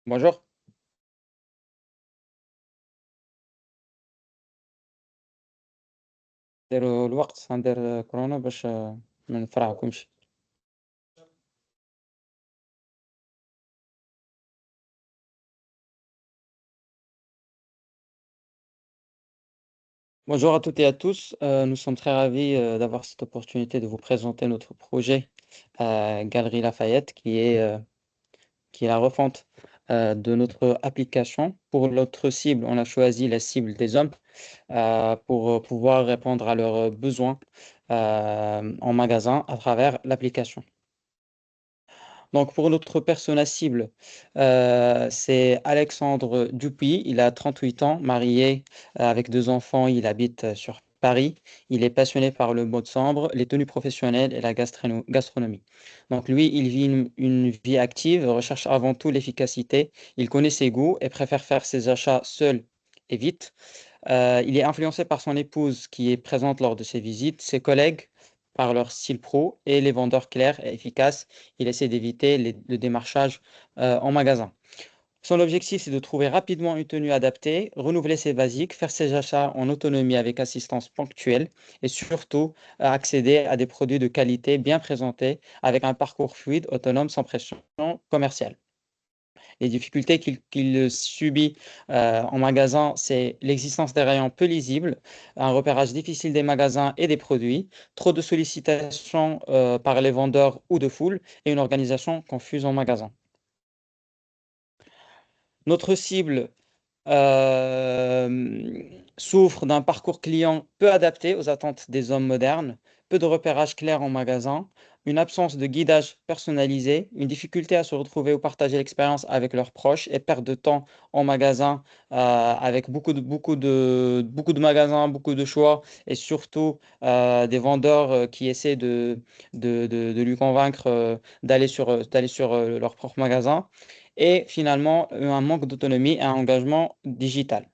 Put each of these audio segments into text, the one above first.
Bonjour. ديروا الوقت غندير كورونا باش ما نفرعكمش. Bonjour à toutes et à tous. Nous sommes très ravis d'avoir cette opportunité de vous présenter notre projet Galerie Lafayette qui est la refonte de notre application. Pour notre cible, on a choisi la cible des hommes pour pouvoir répondre à leurs besoins en magasin à travers l'application. Donc, pour notre persona cible, c'est Alexandre Dupuis. Il a 38 ans, marié avec deux enfants. Il habite sur Paris. Il est passionné par le mode sombre, les tenues professionnelles et la gastronomie. Donc, lui, il vit une vie active, recherche avant tout l'efficacité. Il connaît ses goûts et préfère faire ses achats seul et vite. Il est influencé par son épouse qui est présente lors de ses visites, ses collègues par leur style pro et les vendeurs clairs et efficaces. Il essaie d'éviter le démarchage en magasin. Son objectif, c'est de trouver rapidement une tenue adaptée, renouveler ses basiques, faire ses achats en autonomie avec assistance ponctuelle et surtout accéder à des produits de qualité bien présentés avec un parcours fluide, autonome, sans pression commerciale. Les difficultés qu'il subit en magasin, c'est l'existence des rayons peu lisibles, un repérage difficile des magasins et des produits, trop de sollicitations par les vendeurs ou de foule et une organisation confuse en magasin. Notre cible souffre d'un parcours client peu adapté aux attentes des hommes modernes, peu de repérage clair en magasin, une absence de guidage personnalisé, une difficulté à se retrouver ou partager l'expérience avec leurs proches et perte de temps en magasin avec beaucoup de magasins, beaucoup de choix et surtout des vendeurs qui essaient de lui convaincre d'aller sur leur propre magasin et finalement un manque d'autonomie et un engagement digital.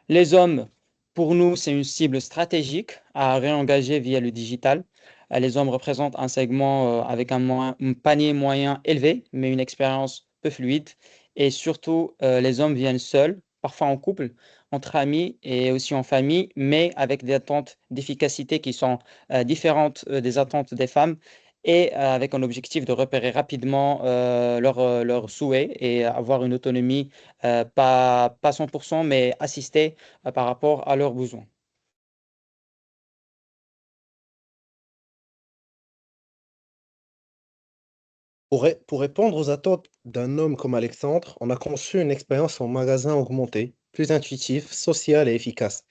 Les hommes, pour nous, c'est une cible stratégique à réengager via le digital. Les hommes représentent un segment avec un panier moyen élevé, mais une expérience peu fluide. Et surtout, les hommes viennent seuls, parfois en couple, entre amis et aussi en famille, mais avec des attentes d'efficacité qui sont différentes des attentes des femmes et avec un objectif de repérer rapidement leurs souhaits et avoir une autonomie pas 100%, mais assistée par rapport à leurs besoins. Pour répondre aux attentes d'un homme comme Alexandre, on a conçu une expérience en magasin augmentée, plus intuitive, sociale et efficace.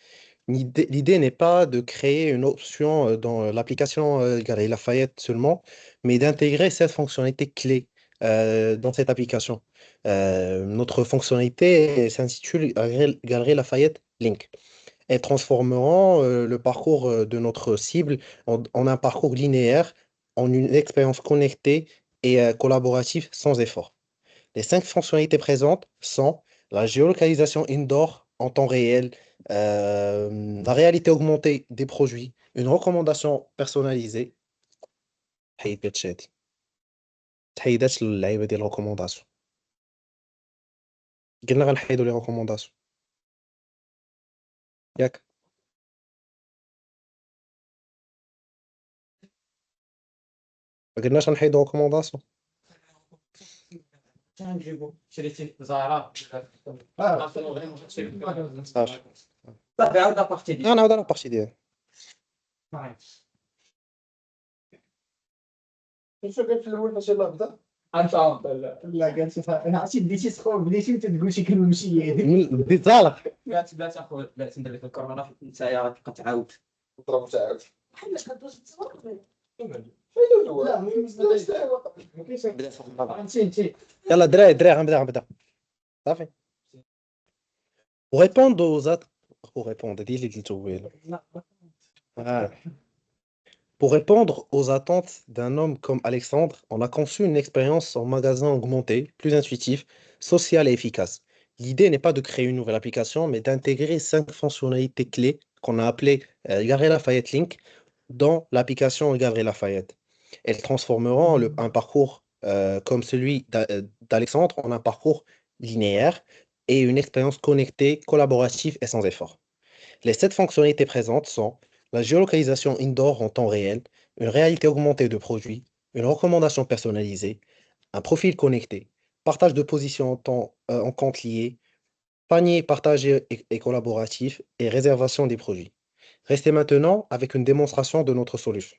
L'idée n'est pas de créer une option dans l'application Galerie Lafayette seulement, mais d'intégrer cette fonctionnalité clé dans cette application. Notre fonctionnalité s'intitule Galerie Lafayette Link. Elles transformeront le parcours de notre cible en un parcours linéaire, en une expérience connectée et collaborative sans effort. Les cinq fonctionnalités présentes sont la géolocalisation indoor en temps réel, la réalité augmentée des produits, une recommandation personnalisée. حيد هاد الشي هادي. تحيدات اللعيبه ديال الريكومونداسيون. قلنا غنحيدوا لي ريكومونداسيون ياك. ما قلناش غنحيدوا ريكومونداسيون. صافي. غنعاود على البارتي ديالي. شوف قال في الاول فاش يلاه بدا انت لا قال شوف انا عرفتي بديتي تخون بديتي وانت تقول شي كلمه ماشي هي بديت صالح. بلاتي اخو بلاتي ندير لك الكورونا نتايا غتبقى تعاود. نضرب تعاود بحال كدوز تصور فين الاول لا ما كاينش بدا في الخطابة. انت يلا دراري غنبدا صافي. وريبوندو aux att- وريبوندو دي اللي قلتو ويلا. آه. Pour répondre aux attentes d'un homme comme Alexandre, on a conçu une expérience en magasin augmenté, plus intuitif, social et efficace. L'idée n'est pas de créer une nouvelle application, mais d'intégrer cinq fonctionnalités clés qu'on a appelées Galerie Lafayette Link dans l'application Galerie Lafayette. Elles transformeront un parcours comme celui d'Alexandre, ont un parcours linéaire et une expérience connectée, collaborative et sans effort. Les 7 fonctionnalités présentes sont la géolocalisation indoor en temps réel, une réalité augmentée de produits, une recommandation personnalisée, un profil connecté, partage de position en compte lié, panier partagé et collaboratif et réservation des produits. Restez maintenant avec une démonstration de notre solution.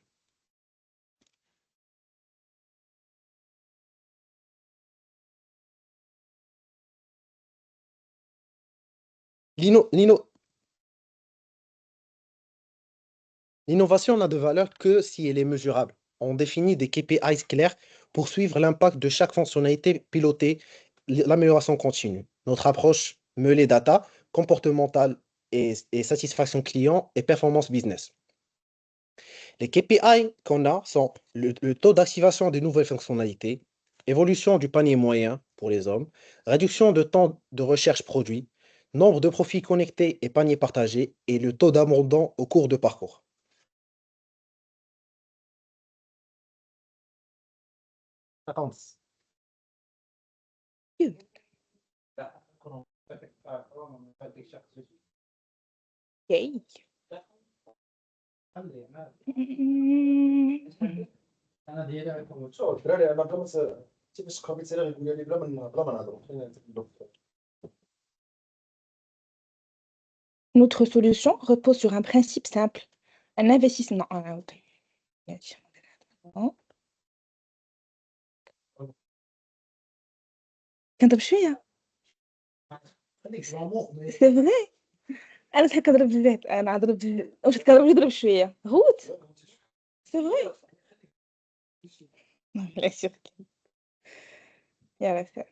L'ino- l'ino- L'innovation n'a de valeur que si elle est mesurable. On définit des KPIs clairs pour suivre l'impact de chaque fonctionnalité pilotée, l'amélioration continue. Notre approche mêlée data, comportementale et satisfaction client et performance business. Les KPI qu'on a sont le taux d'activation des nouvelles fonctionnalités, évolution du panier moyen pour les hommes, réduction de temps de recherche produit, nombre de profils connectés et paniers partagés et le taux d'abandon au cours de parcours. Attends. اوكي انا ديالي شوف الدراري انا بلا ما كيفاش قبيل سير يقول لي بلا ما نهضروا خلينا نتكلموا. Notre solution repose sur un principe simple, un investissement. كنضرب شوية. خليك زعما سي فري انا تحب كنضرب بزاف انا نضرب واش كنضرب نضرب شوية غوت سي فري bien sûr. يا رفيق.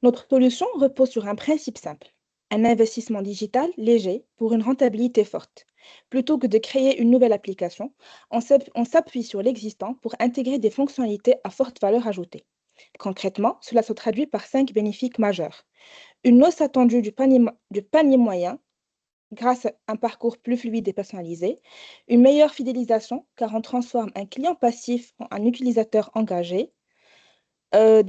Notre solution repose sur un principe simple, un investissement digital léger pour une rentabilité forte. Plutôt que de créer une nouvelle application, on s'appuie sur l'existant pour intégrer des fonctionnalités à forte valeur ajoutée. Concrètement, cela se traduit par 5 bénéfices majeurs. Une hausse attendue du panier moyen grâce à un parcours plus fluide et personnalisé, une meilleure fidélisation car on transforme un client passif en un utilisateur engagé,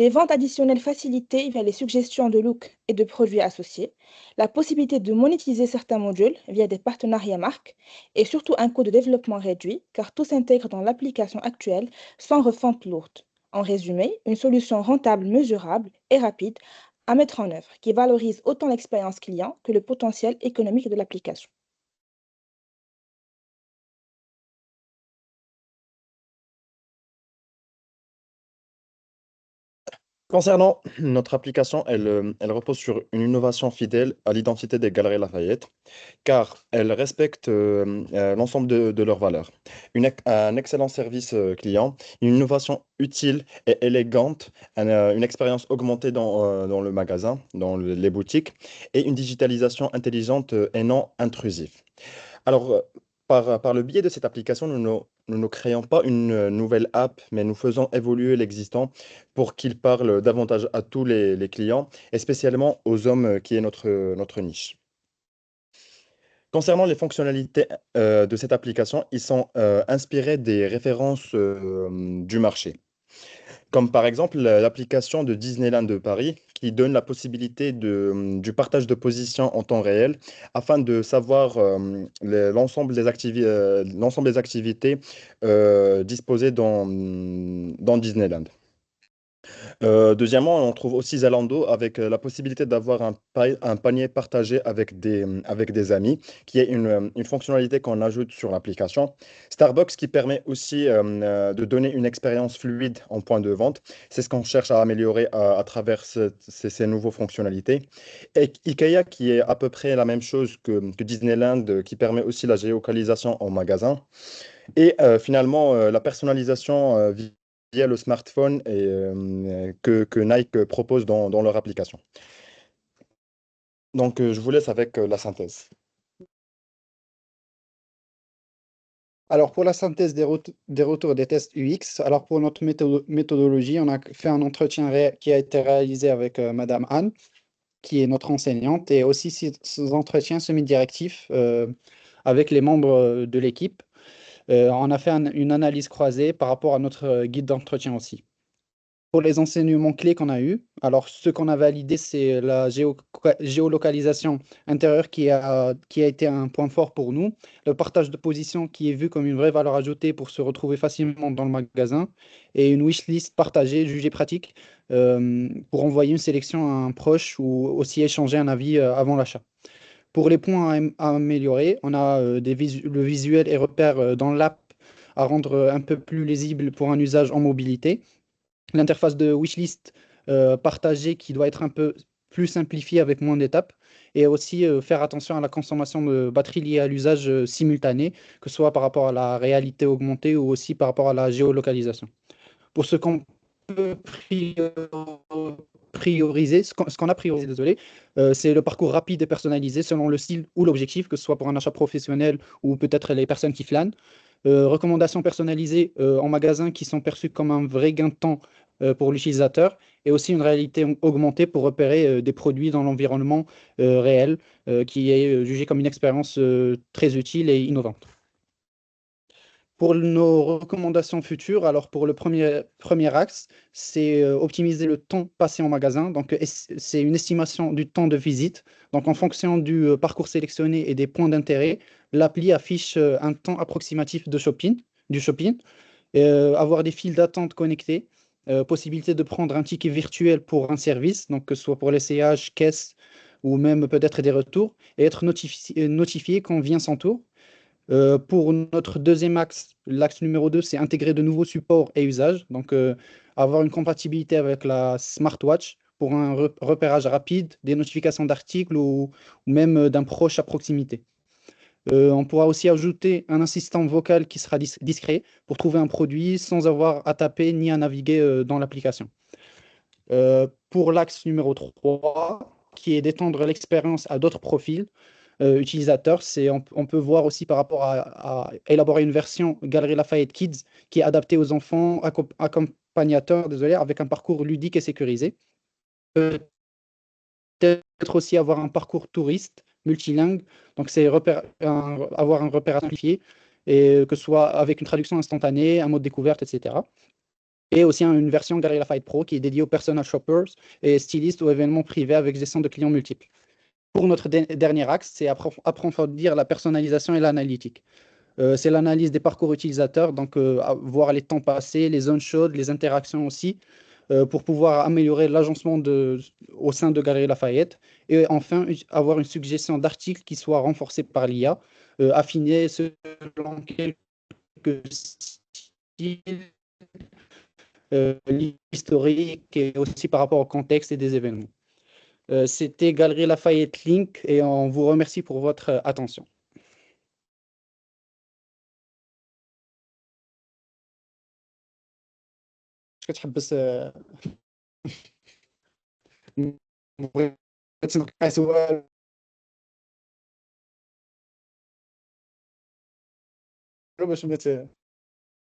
des ventes additionnelles facilitées via les suggestions de look et de produits associés, la possibilité de monétiser certains modules via des partenariats marques et surtout un coût de développement réduit car tout s'intègre dans l'application actuelle sans refonte lourde. En résumé, une solution rentable, mesurable et rapide à mettre en œuvre qui valorise autant l'expérience client que le potentiel économique de l'application. Concernant notre application, elle repose sur une innovation fidèle à l'identité des Galeries Lafayette, car elle respecte l'ensemble de leurs valeurs. Un excellent service client, une innovation utile et élégante, une expérience augmentée dans le magasin, dans les boutiques, et une digitalisation intelligente et non intrusive. Alors, par le biais de cette application, nous ne créons pas une nouvelle app, mais nous faisons évoluer l'existant pour qu'il parle davantage à tous les clients, et spécialement aux hommes qui est notre niche. Concernant les fonctionnalités de cette application, ils sont inspirés des références du marché. Comme par exemple l'application de Disneyland de Paris qui donne la possibilité du partage de position en temps réel afin de savoir l'ensemble des activités disposées dans Disneyland. Deuxièmement, on trouve aussi Zalando avec la possibilité d'avoir un panier partagé avec des amis, qui est une fonctionnalité qu'on ajoute sur l'application. Starbucks qui permet aussi de donner une expérience fluide en point de vente. C'est ce qu'on cherche à améliorer à travers ces nouvelles fonctionnalités. Et IKEA qui est à peu près la même chose que Disneyland, qui permet aussi la géolocalisation en magasin. Et finalement, la personnalisation via le smartphone que Nike propose dans leur application. Donc, je vous laisse avec la synthèse. Alors, pour la synthèse des retours des tests UX, alors pour notre méthodologie, on a fait un entretien qui a été réalisé avec Madame Anne, qui est notre enseignante, et aussi ces entretiens semi-directifs avec les membres de l'équipe. On a fait une analyse croisée par rapport à notre guide d'entretien aussi. pour les enseignements clés qu'on a eus. Alors, ce qu'on a validé, c'est la géolocalisation intérieure qui a été un point fort pour nous. Le partage de position qui est vu comme une vraie valeur ajoutée pour se retrouver facilement dans le magasin. Et une wishlist partagée, jugée pratique, pour envoyer une sélection à un proche ou aussi échanger un avis avant l'achat. Pour les points à améliorer, on a le visuel et repères dans l'app à rendre un peu plus lisible pour un usage en mobilité. L'interface de wishlist partagée qui doit être un peu plus simplifiée avec moins d'étapes. Et aussi faire attention à la consommation de batterie liée à l'usage simultané, que ce soit par rapport à la réalité augmentée ou aussi par rapport à la géolocalisation. Pour ce qu'on peut prioriser, ce qu'on a priorisé, désolé, c'est le parcours rapide et personnalisé selon le style ou l'objectif, que ce soit pour un achat professionnel ou peut-être les personnes qui flânent. Recommandations personnalisées en magasin qui sont perçues comme un vrai gain de temps pour l'utilisateur et aussi une réalité augmentée pour repérer des produits dans l'environnement réel qui est jugé comme une expérience très utile et innovante. Pour nos recommandations futures, alors pour le premier axe, c'est optimiser le temps passé en magasin. Donc, c'est une estimation du temps de visite. Donc, en fonction du parcours sélectionné et des points d'intérêt, l'appli affiche un temps approximatif du shopping, avoir des files d'attente connectées, possibilité de prendre un ticket virtuel pour un service, donc que ce soit pour l'essayage, caisse ou même peut-être des retours, et être notifié quand vient son tour. Pour notre deuxième axe, l'axe numéro 2, c'est intégrer de nouveaux supports et usages. Donc, avoir une compatibilité avec la smartwatch pour un repérage rapide, des notifications d'articles ou même d'un proche à proximité. On pourra aussi ajouter un assistant vocal qui sera discret pour trouver un produit sans avoir à taper ni à naviguer dans l'application. Pour l'axe numéro 3, qui est d'étendre l'expérience à d'autres profils, utilisateurs, on peut voir aussi par rapport à élaborer une version Galerie Lafayette Kids qui est adaptée aux enfants accompagnateurs, désolé, avec un parcours ludique et sécurisé. Peut-être aussi avoir un parcours touriste multilingue, donc c'est avoir un repère simplifié, et que ce soit avec une traduction instantanée, un mode découverte, etc. Et aussi une version Galerie Lafayette Pro qui est dédiée aux personal shoppers et stylistes ou événements privés avec gestion de clients multiples. Pour notre dernier axe, c'est approfondir la personnalisation et l'analytique. C'est l'analyse des parcours utilisateurs, donc voir les temps passés, les zones chaudes, les interactions aussi, pour pouvoir améliorer l'agencement au sein de Galerie Lafayette. Et enfin, avoir une suggestion d'articles qui soit renforcée par l'IA, affinée selon quelques styles, l'historique et aussi par rapport au contexte et des événements. C'était Galerie Lafayette Link et on vous remercie pour votre attention. Est-ce que tu حبس بغيت نوقع سؤال باش ما